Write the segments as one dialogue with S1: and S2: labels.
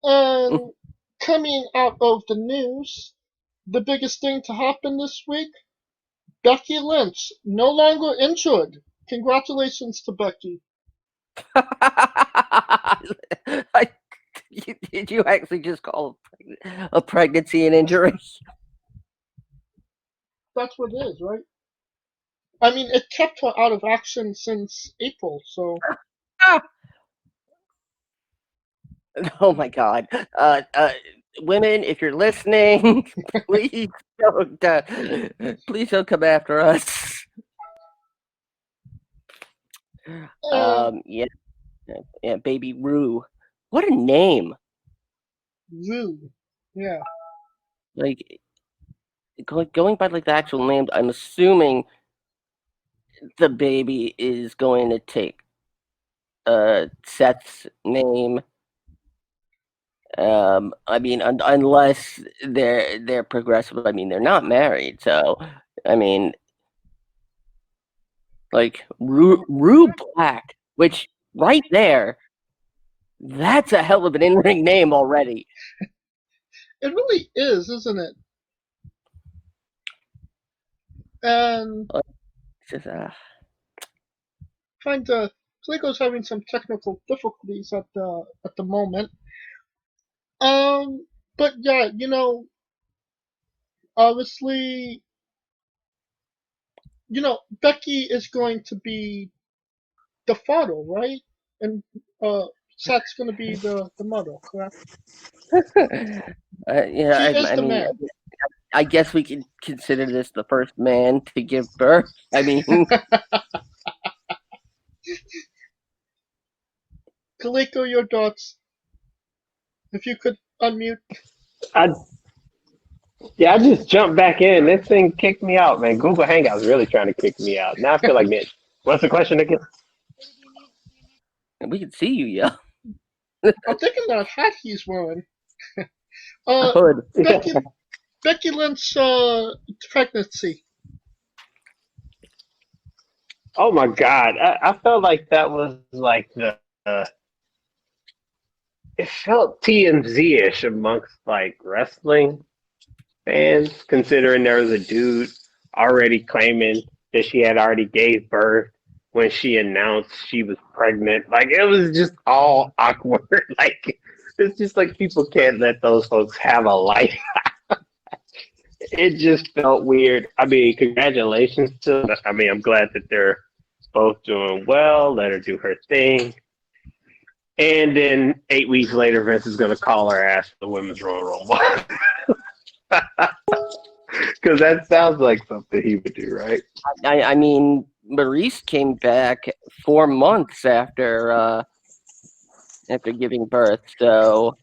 S1: And coming out of the news, the biggest thing to happen this week, Becky Lynch, no longer injured. Congratulations to Becky.
S2: I, did you actually just call a pregnancy an injury?
S1: That's what it is, right? I mean, it kept her out of action since April, so.
S2: Oh my God. Women, if you're listening, please please don't come after us.
S1: And
S2: Yeah, yeah, baby Rue. What a name!
S1: Rue. Yeah.
S2: Like going by like the actual name. I'm assuming the baby is going to take Seth's name. I mean, unless they're progressive. I mean, they're not married, so I mean, like Rue Black, which right there, that's a hell of an in-ring name already.
S1: It really is, isn't it? And
S2: Like, just,
S1: kinda Cleco's having some technical difficulties at the moment. But yeah, obviously, Becky is going to be the father, right? And Seth's going to be the mother, correct?
S2: yeah,
S1: She is
S2: I
S1: the
S2: mean,
S1: man.
S2: I guess we could consider this the first man to give birth. I mean,
S1: Calico, your thoughts? If you could unmute.
S3: I Yeah, I just jumped back in. This thing kicked me out, man. Google Hangouts really trying to kick me out. Now I feel like Mitch. What's the question again?
S2: we can see you, yeah.
S1: I'm thinking that hat he's wearing.
S2: A
S1: Uh,
S2: hood.
S1: Becky Becky Lynch pregnancy.
S3: Oh my God, I felt like that was like it felt TMZ-ish amongst like wrestling fans, considering there was a dude already claiming that she had already gave birth when she announced she was pregnant. Like it was just all awkward. Like it's just like people can't let those folks have a life. It just felt weird. I mean, congratulations to them. I mean, I'm glad that they're both doing well. Let her do her thing. And then 8 weeks later, Vince is going to call her ass for the women's Royal Rumble. Because that sounds like something he would do, right?
S2: I mean, Maurice came back 4 months after giving birth, so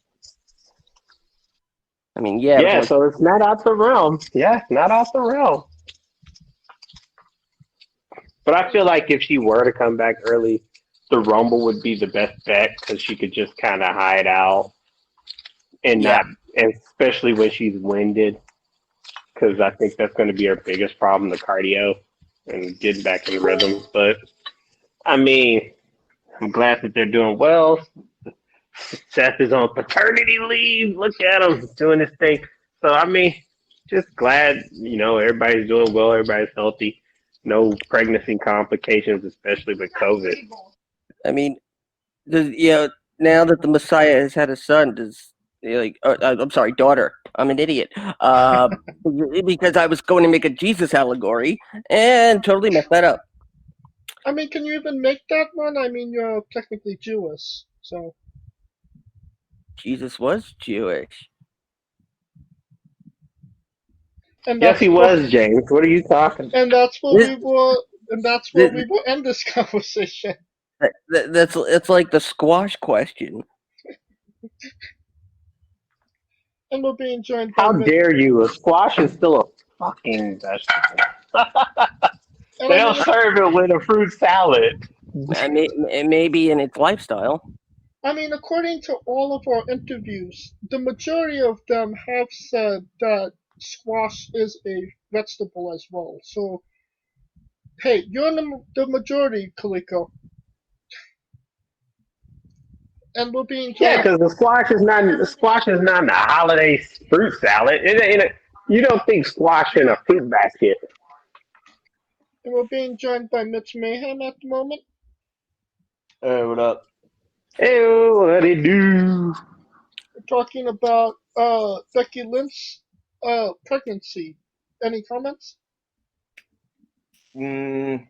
S2: I mean, yeah, it was
S3: Yeah,
S2: only
S3: so it's not out the realm. Yeah, not out the realm. But I feel like if she were to come back early, the Rumble would be the best bet because she could just kind of hide out and
S2: yeah.
S3: not, especially when she's winded, because I think that's going to be her biggest problem, the cardio and getting back in rhythm. But I mean, I'm glad that they're doing well. Seth is on paternity leave. Look at him doing his thing. So I mean, just glad everybody's doing well, everybody's healthy, no pregnancy complications, especially with COVID.
S2: I mean, now that the Messiah has had a son, does I'm sorry, daughter. I'm an idiot. Because I was going to make a Jesus allegory and totally messed that up.
S1: I mean, can you even make that one? I mean, you're technically Jewish, so.
S2: Jesus was Jewish.
S1: And
S3: Yes, he
S1: that's what.
S3: was, James. What are you talking?
S1: And that's what
S2: This,
S1: we were. And that's where
S2: this,
S1: we will end this conversation.
S2: that's it's like the squash question.
S1: And we're being joined by
S3: How
S1: Mitch.
S3: dare you? A squash is still a fucking vegetable.
S1: And
S3: They
S1: I
S3: don't
S1: mean,
S3: serve it with a fruit salad.
S2: Maybe in its lifestyle.
S1: according to all of our interviews, the majority of them have said that squash is a vegetable as well. So, hey, you're in the majority, Kaliko. And we're being
S3: Yeah,
S1: joined.
S3: because the squash is not a holiday fruit salad. You don't think squash in a fruit basket.
S1: And we're being joined by Mitch Mayhem at the moment.
S4: Hey, what up?
S3: Hey, what it do?
S1: We're talking about Becky Lynch pregnancy. Any comments?
S4: Mm,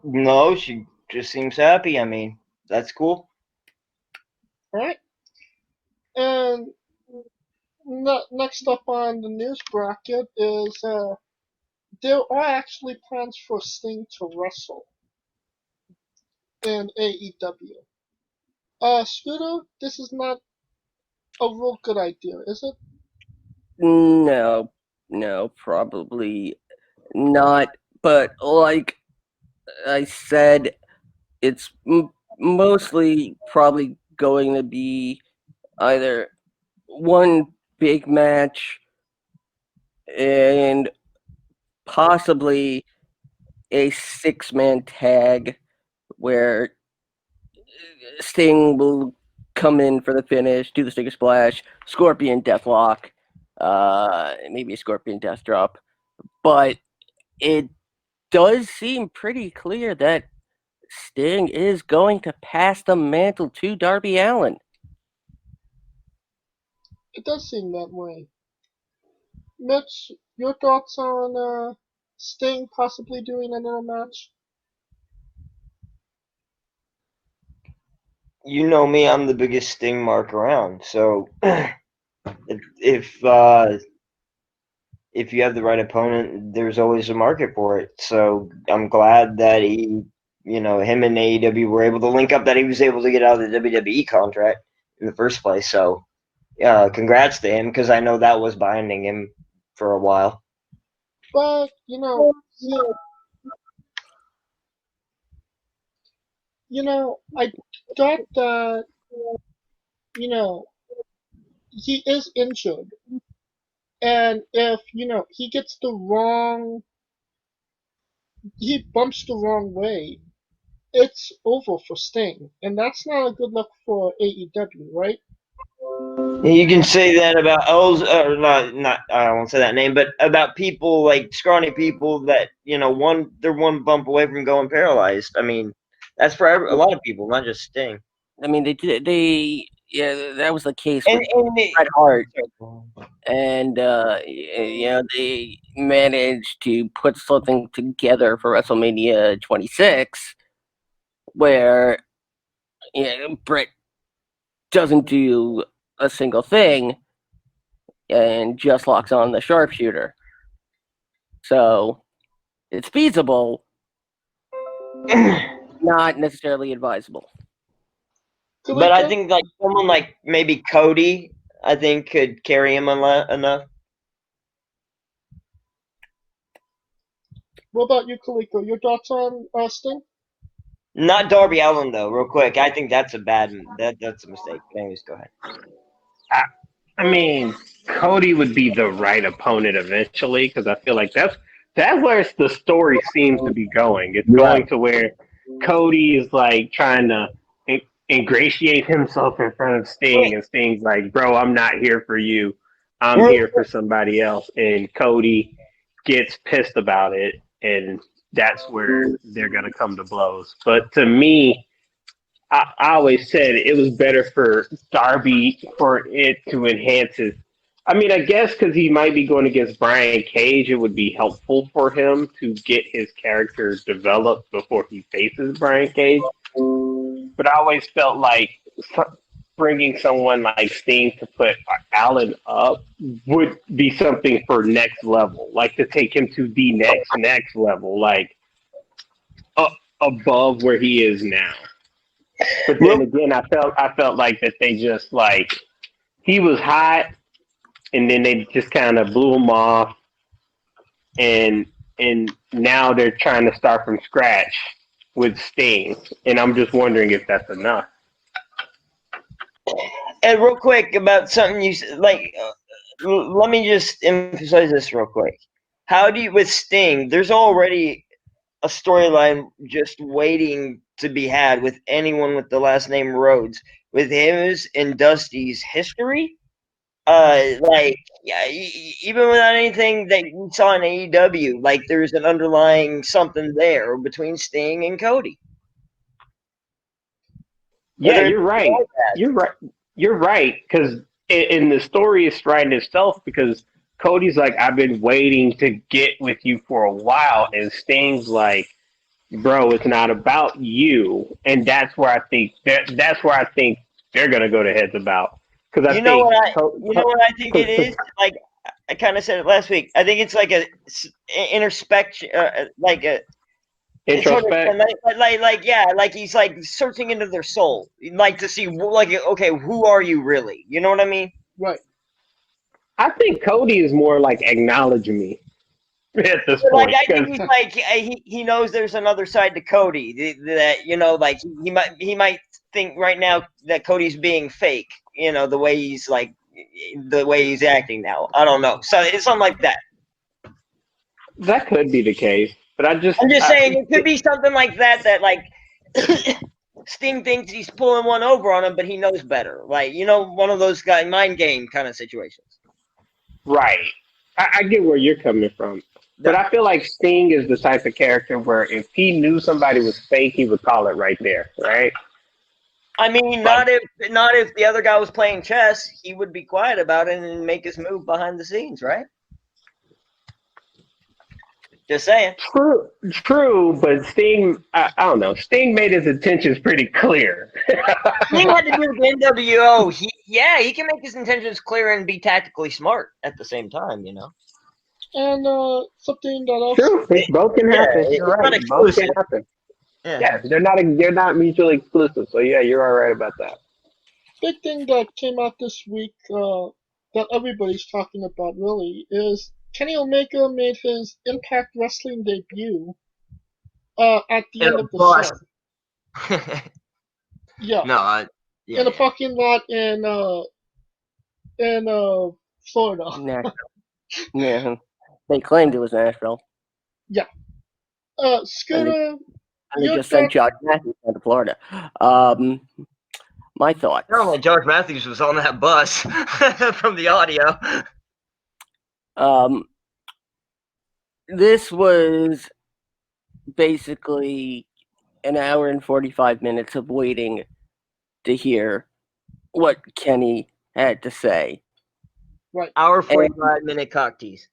S4: no, she just seems happy. I mean, that's cool.
S1: All right. And next up on the news bracket is there are actually plans for Sting to wrestle in AEW. Scooter, this is not a real good idea, is it?
S2: No, probably not. But like I said, it's mostly probably going to be either one big match and possibly a 6-man tag where Sting will come in for the finish, do the Stinger Splash, Scorpion Deathlock, maybe a Scorpion Death Drop. But it does seem pretty clear that Sting is going to pass the mantle to Darby Allin.
S1: It does seem that way. Mitch, your thoughts on Sting possibly doing another match?
S4: You know me, I'm the biggest Sting mark around. So if if you have the right opponent, there's always a market for it. So I'm glad that him and AEW were able to link up. That he was able to get out of the WWE contract in the first place. So congrats to him, because I know that was binding him for a while.
S1: But I thought that he is injured, and if he bumps the wrong way, it's over for Sting, and that's not a good look for AEW, right?
S4: You can say that about or not. I won't say that name, but about people like scrawny people that they're one bump away from going paralyzed. I mean, that's for a lot of people, not just Sting.
S2: I mean, yeah, that was the case
S4: And,
S2: with
S4: and
S2: Bret Hart, and they managed to put something together for WrestleMania 26, where Bret doesn't do a single thing and just locks on the sharpshooter. So it's feasible, not necessarily advisable.
S4: but I think like someone like maybe Cody, I think could carry him enough.
S1: What about you, Kaliko? Your thoughts on Sting?
S4: Not Darby Allin though. Real quick, I think that's that's a mistake. Anyways, go ahead.
S3: I mean, Cody would be the right opponent eventually because I feel like that's where the story seems to be going. It's going to where Cody is like trying to ingratiate himself in front of Sting, and Sting's like, "Bro, I'm not here for you. I'm here for somebody else." And Cody gets pissed about it, and that's where they're gonna come to blows. But to me, I always said it was better for Darby for it to enhance his. I mean, I guess because he might be going against Brian Cage, it would be helpful for him to get his character developed before he faces Brian Cage. But I always felt like bringing someone like Sting to put Allen up would be something for next level, like to take him to the next level, like above where he is now. But then again, I felt like that they just like he was hot, and then they just kind of blew him off, and now they're trying to start from scratch with Sting, and I'm just wondering if that's enough.
S4: And real quick about something you said, like, let me just emphasize this real quick. How do you with Sting? There's already a storyline just waiting to be had with anyone with the last name Rhodes, with his and Dusty's history, yeah, even without anything that we saw in AEW, like there's an underlying something there between Sting and Cody.
S3: Yeah, you're right. You're right. You're right. Because in the story is writing itself. Because Cody's like, I've been waiting to get with you for a while, and Sting's like, bro, it's not about you, and that's where I think they're gonna go to heads about. Because I think
S4: you know what I think it is. Like I kind of said it last week. I think it's like a introspection, like a
S3: introspect.
S4: Like he's like searching into their soul, like to see, like, okay, who are you really? You know what I mean?
S1: Right.
S3: I think Cody is more like acknowledge me at this
S4: Like
S3: point.
S4: I think he's like he knows there's another side to Cody that like he might think right now that Cody's being fake. The way he's acting now. I don't know. So it's something like that.
S3: That could be the case, but I'm just
S4: saying it could be something like that like Sting thinks he's pulling one over on him, but he knows better. Like, one of those mind game kind of situations.
S3: Right. I get where you're coming from. But I feel like Sting is the type of character where if he knew somebody was fake, he would call it right there, right?
S4: I mean, not if the other guy was playing chess, he would be quiet about it and make his move behind the scenes, right? Just saying.
S3: True, but Sting, I don't know. Sting made his intentions pretty clear.
S4: Sting had to do with the NWO. He can make his intentions clear and be tactically smart at the same time,
S1: And something that also
S3: True, both can happen. You're right. Both can happen.
S4: Yeah,
S3: they're not mutually exclusive. So yeah, you're all right about that.
S1: big thing that came out this week that everybody's talking about really is Kenny Omega made his Impact Wrestling debut at the end of the show. Yeah.
S4: No,
S1: in a parking lot in Florida.
S2: Nashville. Yeah, they claimed it was Nashville.
S1: Yeah. Scooter,
S2: and they just sent Josh Matthews down to Florida. My thoughts.
S4: Apparently, Josh Matthews was on that bus from the audio.
S2: This was basically an hour and 45 minutes of waiting to hear what Kenny had to say.
S1: Right.
S4: Hour 45-minute cock tease.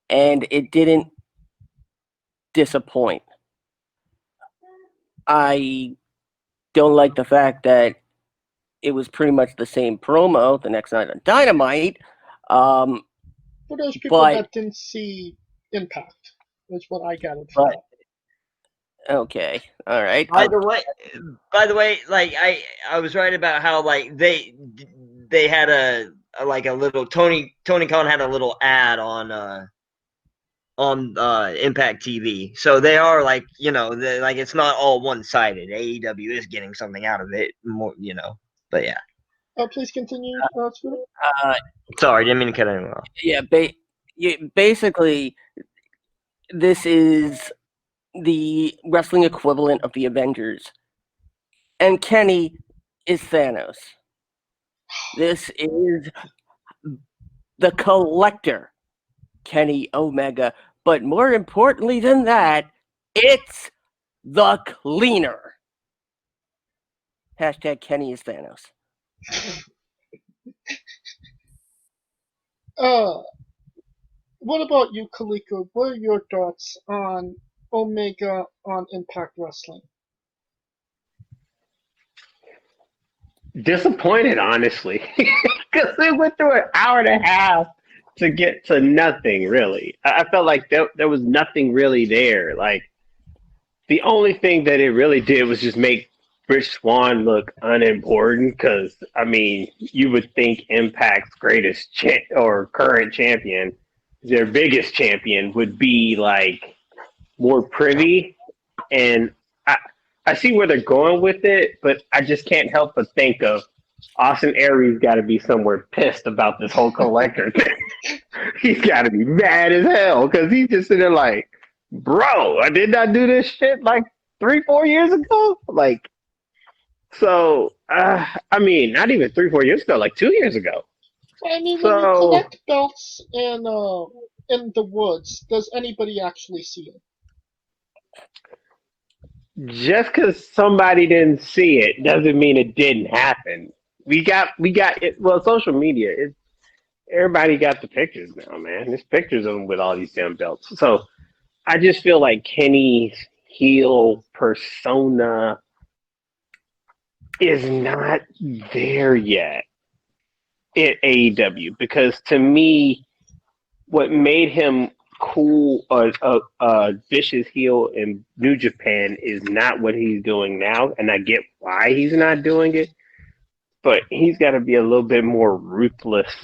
S2: And it didn't disappoint. I don't like the fact that it was pretty much the same promo the next night on Dynamite.
S1: For those people that didn't see Impact, that's what I got it from.
S2: Okay, all right.
S4: By the way, like I was right about how like they had a little Tony Khan had a little ad on Impact TV, so they are like it's not all one-sided. AEW is getting something out of it, more but yeah.
S1: Please continue, Scooter.
S4: Sorry, didn't mean to cut anyone off.
S2: Yeah, basically, this is the wrestling equivalent of the Avengers, and Kenny is Thanos. This is the Collector, Kenny Omega, but more importantly than that, it's the Cleaner. Hashtag Kenny is Thanos.
S1: What about you, Kaliko? What are your thoughts on Omega on Impact Wrestling?
S3: Disappointed, honestly, because they went through an hour and a half to get to nothing, really. I felt like there was nothing really there. Like, the only thing that it really did was just make Rich Swann look unimportant, because, I mean, you would think Impact's greatest or current champion, their biggest champion, would be, like, more privy, and I see where they're going with it, but I just can't help but think of Austin Aries got to be somewhere pissed about this whole Collector thing. He's got to be mad as hell, because he's just sitting there like, bro, I did not do this shit like 3-4 years ago. Like, So, I mean, not even 3, 4 years ago, like 2 years ago.
S1: I mean, when you
S3: So,
S1: collect belts in the woods, does anybody actually see it?
S3: just because somebody didn't see it doesn't mean it didn't happen. We got it. Well, social media, everybody got the pictures now, man. There's pictures of them with all these damn belts. So I just feel like Kenny's heel persona is not there yet at AEW because to me, what made him cool a vicious heel in New Japan is not what he's doing now, and I get why he's not doing it, but he's got to be a little bit more ruthless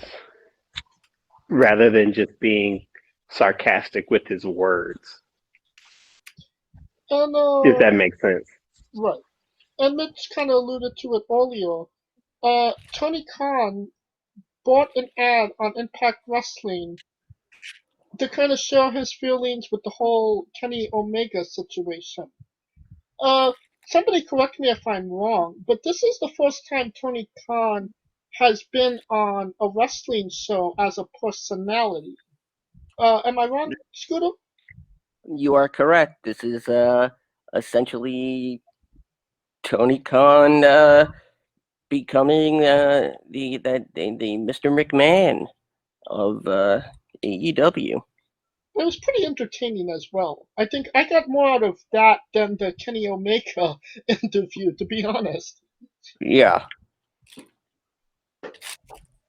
S3: rather than just being sarcastic with his words,
S1: And
S3: if that makes sense.
S1: right. And Mitch kind of alluded to it earlier. Tony Khan bought an ad on Impact Wrestling to kind of share his feelings with the whole Kenny Omega situation. Uh, Somebody correct me if I'm wrong, but this is the first time Tony Khan has been on a wrestling show as a personality. Am I wrong, Scooter?
S2: You are correct. This is essentially Tony Khan becoming the Mr. McMahon of AEW.
S1: It was pretty entertaining as well. I think I got more out of that than the Kenny Omega interview, to be honest.
S2: Yeah.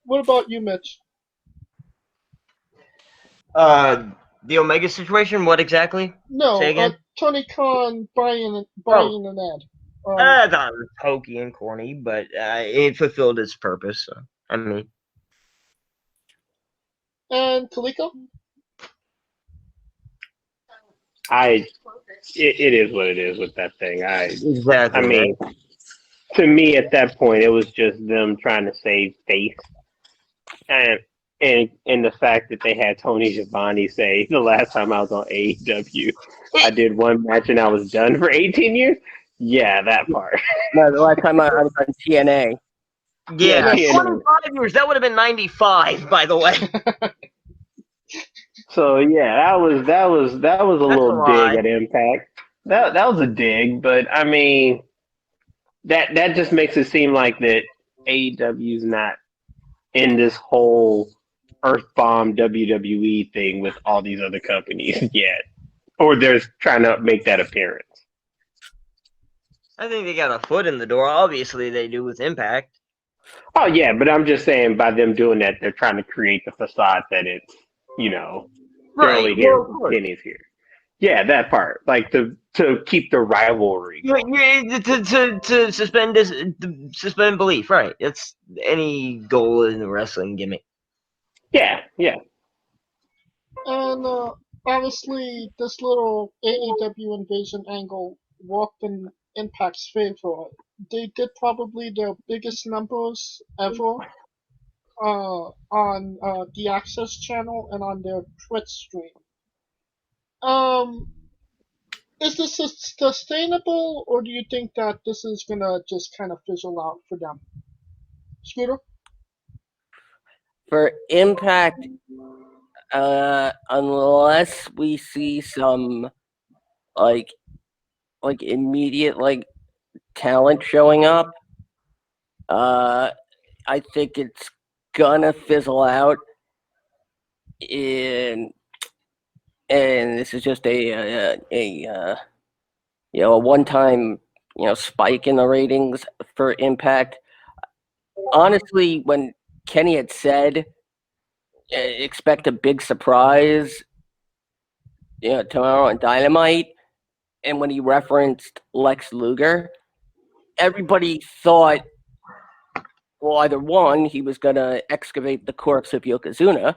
S1: What about you, Mitch?
S4: The Omega situation. What exactly? Say
S1: No,
S4: again.
S1: Tony Khan buying
S4: Oh,
S1: an ad.
S4: I thought it was hokey and corny, but it fulfilled its purpose. So, I mean,
S1: And Kaliko?
S3: It is what it is with that thing. I
S4: exactly right.
S3: mean, to me at that point, it was just them trying to save face, and and the fact that they had Tony Schiavone say the last time I was on AEW, I did one match and I was done for 18 years. Yeah, that part.
S2: No, the last time I was on TNA.
S4: Yeah,
S3: TNA.
S4: 25 years. That would have been 95, by the way.
S3: So yeah, that was a
S4: That's a
S3: little dig
S4: lie.
S3: at Impact. That was a dig, but I mean that just makes it seem like that AEW's not in this whole Earthbomb WWE thing with all these other companies yet, or they're trying to make that appearance.
S4: I think they got a foot in the door. Obviously, they do with Impact.
S3: Oh yeah, but I'm just saying by them doing that, they're trying to create the facade that it's they're
S4: Right.
S3: only here,
S4: Well, of course.
S3: Kenny's here. Yeah, that part, like to keep the rivalry going.
S4: To suspend belief, right? It's any goal in the wrestling gimmick.
S3: Yeah, yeah.
S1: And obviously, this little AEW invasion angle worked in Impact's favor. They did probably their biggest numbers ever on the Access channel and on their Twitch stream. Um, is this sustainable, or do you think that this is gonna just kind of fizzle out for them? Scooter?
S2: For Impact, unless we see some like immediate talent showing up, I think it's gonna fizzle out in, and this is just a one-time spike in the ratings for Impact. Honestly, when Kenny had said expect a big surprise tomorrow on Dynamite, and when he referenced Lex Luger, everybody thought, well, either one, he was going to excavate the corpse of Yokozuna,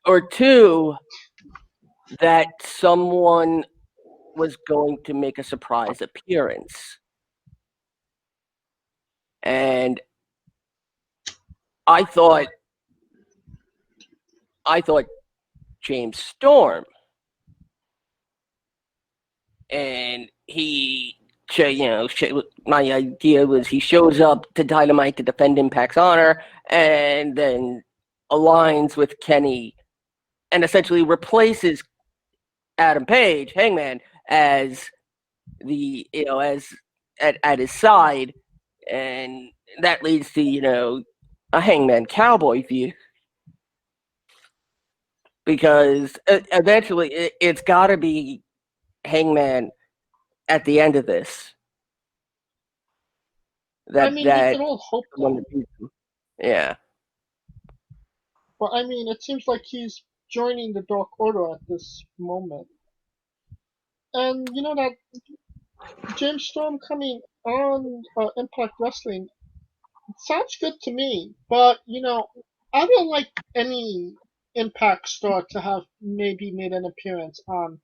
S2: or two, that someone was going to make a surprise appearance. And I thought James Storm, and he my idea was he shows up to Dynamite to defend Impact's honor, and then aligns with Kenny, and essentially replaces Adam Page, Hangman, as as at his side, and that leads to a Hangman Cowboy feud, because eventually it's got to be Hangman at the end of this.
S1: We can all hope that.
S2: Yeah.
S1: But it seems like he's joining the Dark Order at this moment. And that James Storm coming on Impact Wrestling sounds good to me. But I don't like any Impact star to have maybe made an appearance on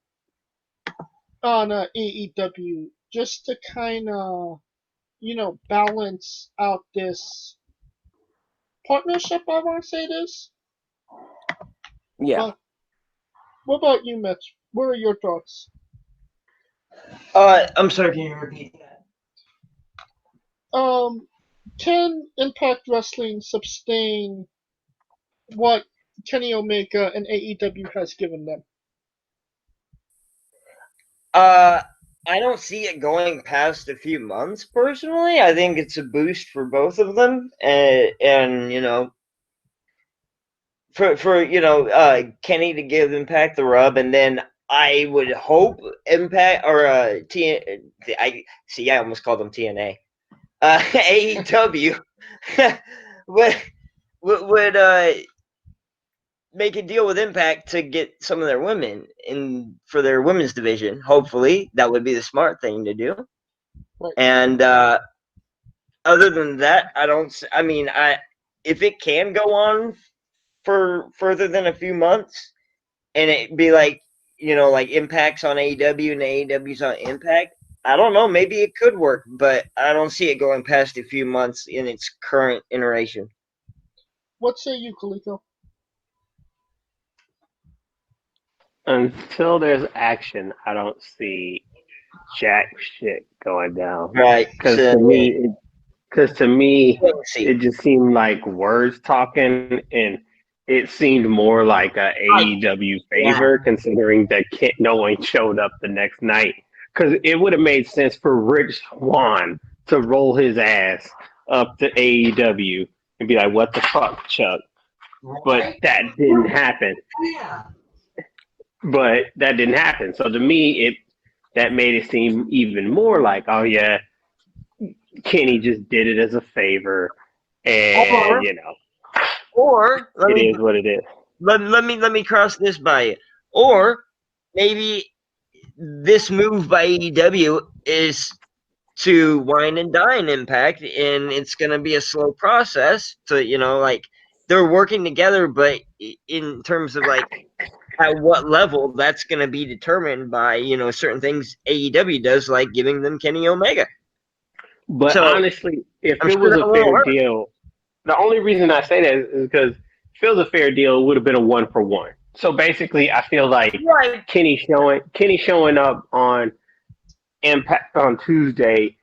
S1: AEW, just to kind of balance out this partnership. I want to say this.
S2: Yeah.
S1: But what about you, Mitch? What are your thoughts?
S4: I'm sorry, can you repeat that?
S1: Can Impact Wrestling sustain what Kenny Omega and AEW has given them?
S4: I don't see it going past a few months personally. I think it's a boost for both of them, and for Kenny to give Impact the rub, and then I would hope Impact or I almost called them TNA. AEW would make a deal with Impact to get some of their women in for their women's division. Hopefully, that would be the smart thing to do.
S1: Right.
S4: And other than that, if it can go on for further than a few months, and it be like Impact's on AEW and AEW's on Impact, I don't know. Maybe it could work, but I don't see it going past a few months in its current iteration.
S1: What say you, Kaliko?
S3: Until there's action, I don't see jack shit going down.
S4: Right.
S3: Because to me, it just seemed like words talking, and it seemed more like a AEW favor, considering that no one showed up the next night. Because it would have made sense for Rich Swann to roll his ass up to AEW and be like, "What the fuck, Chuck?" But that didn't happen. So to me, that made it seem even more like, oh yeah, Kenny just did it as a favor, and
S4: or
S3: it is what it is.
S4: Let me cross this by you. Or maybe this move by AEW is to wine and dine Impact, and it's going to be a slow process. So they're working together, but in terms of at what level, that's going to be determined by certain things AEW does, like giving them Kenny Omega.
S3: But honestly, if it was a fair deal, the only reason I say that is because if it was a fair deal, it would have been a 1-for-1. So basically, I feel like Kenny showing up on Impact on Tuesday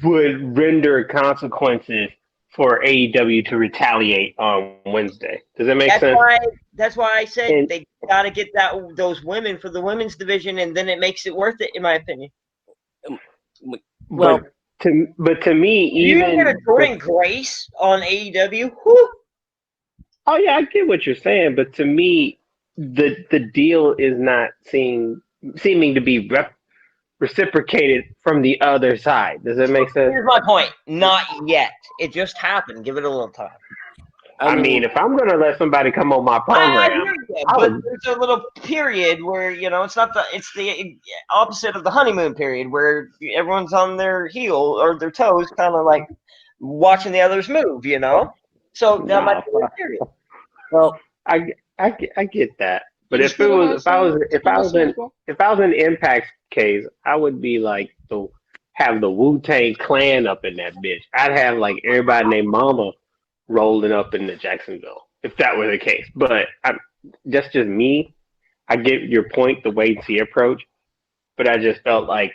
S3: would render consequences for AEW to retaliate on Wednesday. Does that make sense?
S4: That's why I said they got to get those women for the women's division, and then it makes it worth it, in my opinion.
S3: Well, but to me, even
S4: you get a Jordan Grace on AEW. Whew.
S3: Oh yeah, I get what you're saying, but to me, the deal is not seeming to be reciprocated from the other side. Does that make sense?
S4: Here's my point. Not yet. It just happened. Give it a little time.
S3: I mean, if I'm gonna let somebody come on my program,
S4: but there's a little period where it's the opposite of the honeymoon period where everyone's on their heel or their toes, kind of like watching the others move. So that might be a period.
S2: Well,
S3: I get that, but if I was in Impact's case, I would be like have the Wu-Tang Clan up in that bitch. I'd have like everybody named Mama rolling up into Jacksonville if that were the case. But that's just me. I get your point, the wait and see approach, but I just felt like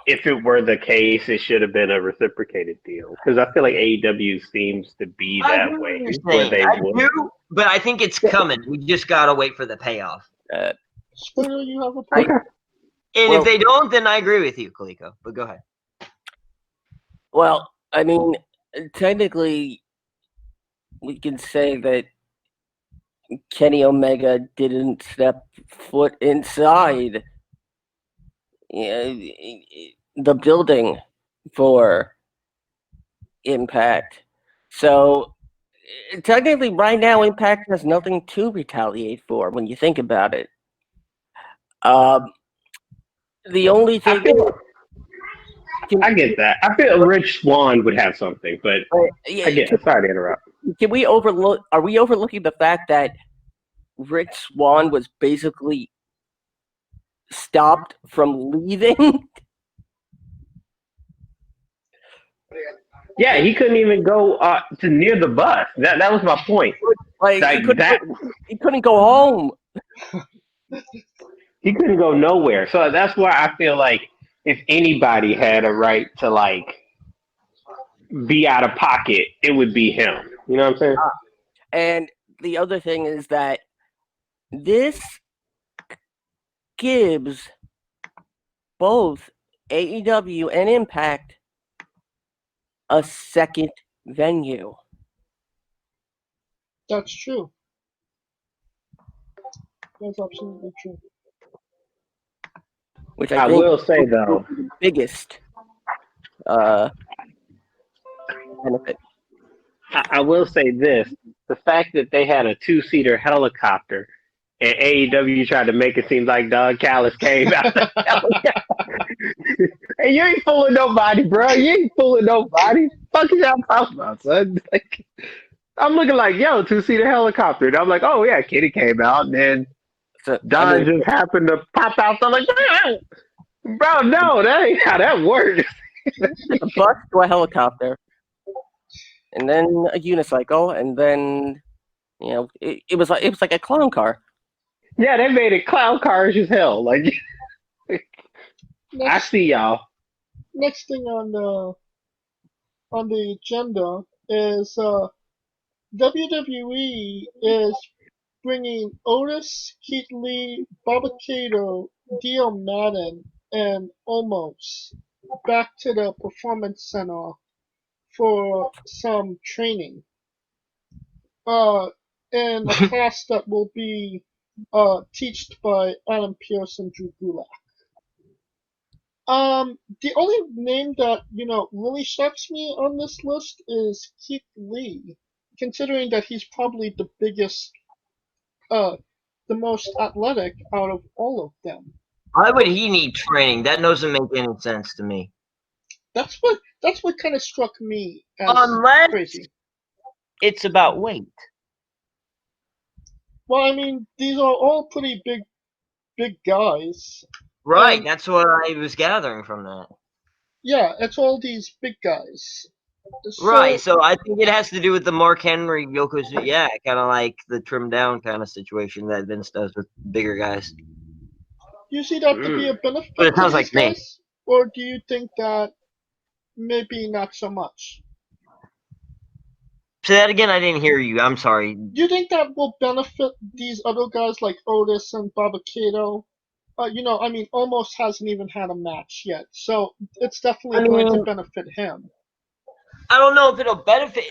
S3: if it were the case, it should have been a reciprocated deal because I feel like AEW seems to be
S5: I
S3: that
S5: hear what
S3: way
S5: you're
S3: where
S5: saying.
S3: they
S5: I
S3: would.
S5: do, but I think it's coming. We just gotta wait for the payoff.
S1: Spooner, you have a point?
S3: Okay.
S5: And
S2: Well-
S5: if they don't, then I agree with you, Kaliko. But go ahead.
S2: Well, I mean, technically, we can say that Kenny Omega didn't step foot inside the building for Impact. So technically, right now, Impact has nothing to retaliate for when you think about it. The only thing
S3: I get that. I feel Rich Swann would have something, but I get. Sorry to interrupt.
S2: Can we overlook? Are we overlooking the fact that Rich Swann was basically stopped from leaving?
S3: Yeah, he couldn't even go to near the bus. That was my point.
S2: Like
S3: Like
S2: he couldn't go home.
S3: He couldn't go nowhere. So that's why I feel like if anybody had a right to like be out of pocket, it would be him. You know what I'm saying?
S2: And the other thing is that this gives both AEW and Impact a second venue.
S1: That's true. That's absolutely true.
S2: Which
S3: I
S2: think
S3: will say though,
S2: is the biggest benefit.
S3: I will say this: the fact that they had a 2-seater helicopter and AEW tried to make it seem like Don Callis came out. Hey, you ain't fooling nobody, bro. You ain't fooling nobody. Fuck is y'all talking about, son? Like, I'm looking like, yo, 2-seater helicopter. And I'm like, oh yeah, Kitty came out, and then
S2: So,
S3: Don just happened to pop out. So I'm like, bro, no, that ain't how that works.
S2: a bus to a helicopter, and then a unicycle, and then it was like a clown car.
S3: Yeah, they made it clown cars as hell. Like, I
S1: Next,
S3: see y'all.
S1: next thing on the agenda is WWE is bringing Otis, Keith Lee, Bobby Cato, Dio Madden, and Omos back to the Performance Center for some training. In a class that will be taught by Adam Pearce and Drew Gulak. The only name that really shocks me on this list is Keith Lee, considering that he's probably the biggest, the most athletic out of all of them.
S5: Why would he need training? That doesn't make any sense to me.
S1: That's what kind of struck me as
S5: Unless
S1: crazy.
S5: it's about weight.
S1: Well, I mean, these are all pretty big guys.
S5: Right,
S1: And-
S5: that's what I was gathering from that.
S1: Yeah, it's all these big guys.
S5: Right, so I think it has to do with the Mark Henry, Yokozuna, yeah, kind of like the trimmed down kind of situation that Vince does with bigger guys.
S1: Do you see that to be a benefit
S5: But it
S1: to
S5: sounds
S1: these
S5: like me.
S1: guys? Or do you think that maybe not so much?
S5: Say that again, I didn't hear you. I'm sorry.
S1: Do you think that will benefit these other guys like Otis and Baba Kato? I mean, almost hasn't even had a match yet, so it's definitely going to benefit him.
S5: I don't know if it'll benefit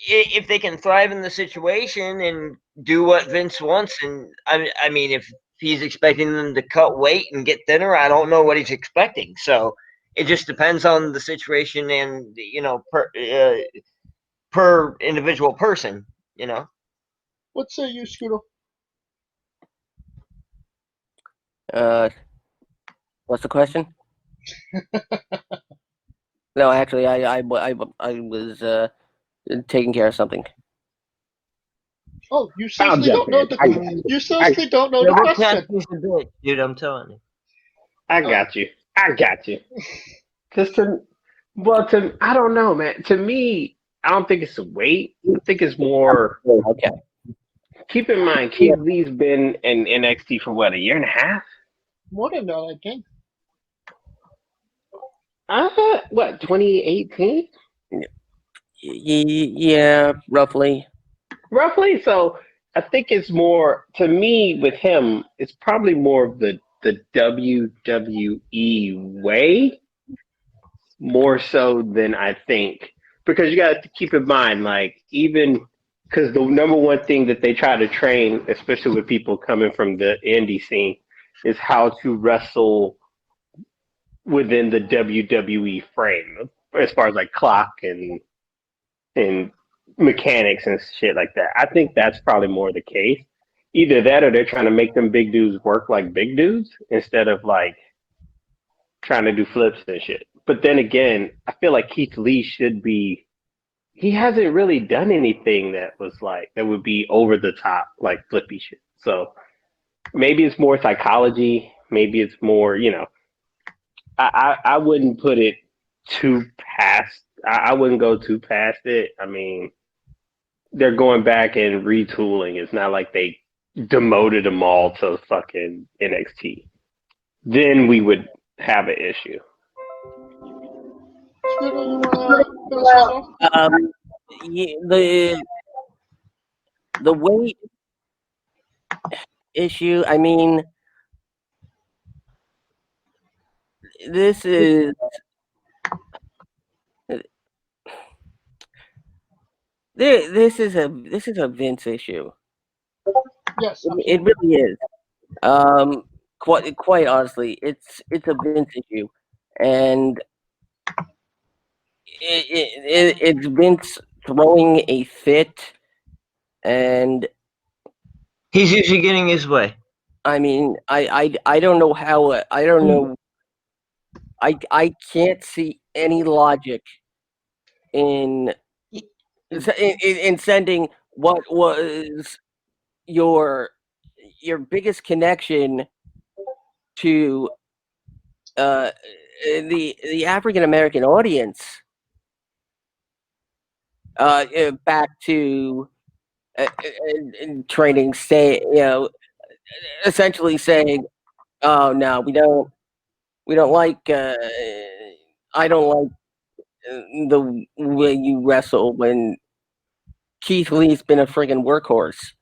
S5: if they can thrive in the situation and do what Vince wants. And I mean, if he's expecting them to cut weight and get thinner, I don't know what he's expecting. So it just depends on the situation and per individual person.
S1: What say you, Scooter?
S2: What's the question? No, actually, I was taking care of something.
S1: Oh, you seriously don't know the you seriously don't know the question.
S5: Dude, I'm telling you.
S3: I got you. Just I don't know, man. To me, I don't think it's a weight. I think it's more.
S2: Okay.
S3: Keep in mind, Keith Lee's been in NXT for what, a year and a half?
S1: More than that, I think.
S3: What, 2018?
S2: Yeah, roughly.
S3: Roughly. So I think it's more, to me, with him, it's probably more of the WWE way, more so than I think. Because you got to keep in mind, like, even because the number one thing that they try to train, especially with people coming from the indie scene, is how to wrestle within the WWE frame, as far as like clock and mechanics and shit like that. I think that's probably more the case. Either that, or they're trying to make them big dudes work like big dudes instead of like trying to do flips and shit. But then again, I feel like Keith Lee should be. He hasn't really done anything that was like that would be over the top like flippy shit. So maybe it's more psychology. Maybe it's more, I wouldn't put it too past. I wouldn't go too past it. I mean, they're going back and retooling. It's not like they demoted them all to fucking NXT. Then we would have an issue.
S1: Scooter, you wanna finish this off?
S2: Yeah, the weight issue. I mean, this is this is a Vince issue.
S1: Yes,
S2: It
S1: absolutely.
S2: really is. Quite honestly, it's a Vince issue, and it's Vince throwing a fit, and
S5: He's usually getting his way.
S2: I mean, I don't know how I don't know. I can't see any logic in in sending what was your biggest connection to the African American audience back to training, say, essentially saying, "Oh no, we don't like I don't like the way you wrestle when Keith Lee's been a friggin' workhorse."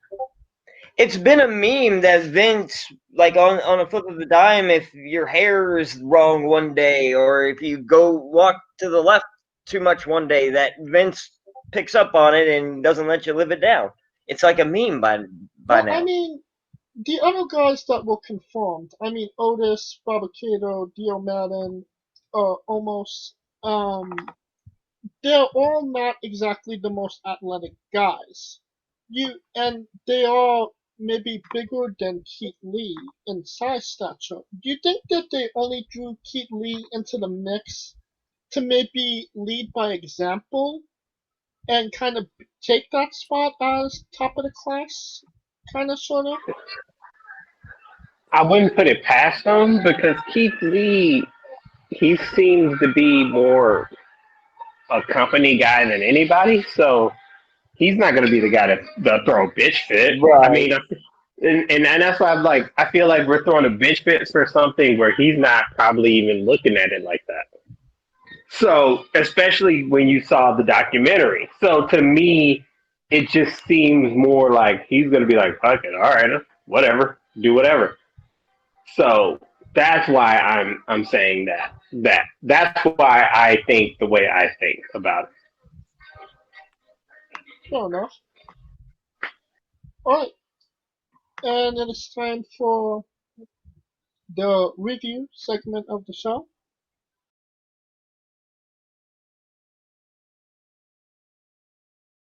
S5: It's been a meme that Vince, like on a flip of the dime, if your hair is wrong one day, or if you go walk to the left too much one day, that Vince picks up on it and doesn't let you live it down. It's like a meme by
S1: Well,
S5: now.
S1: I mean, the other guys that were confirmed, I mean, Otis, Barricado, Dio Madden, almost, they're all not exactly the most athletic guys. And they are maybe bigger than Keith Lee in size stature. Do you think that they only drew Keith Lee into the mix to maybe lead by example and kind of take that spot as top of the class, kind of, sort of?
S3: I wouldn't put it past them because Keith Lee, he seems to be more a company guy than anybody. So he's not going to be the guy to throw a bitch fit. I
S2: Right.
S3: mean, and that's why I'm like, I feel like we're throwing a bitch fit for something where he's not probably even looking at it like that. So, especially when you saw the documentary. So, to me, it just seems more like he's going to be like, fuck it, all right, whatever, do whatever. So, that's why I'm saying that's why I think the way I think about it.
S1: Fair enough. Alright, and it is time for the review segment of the show.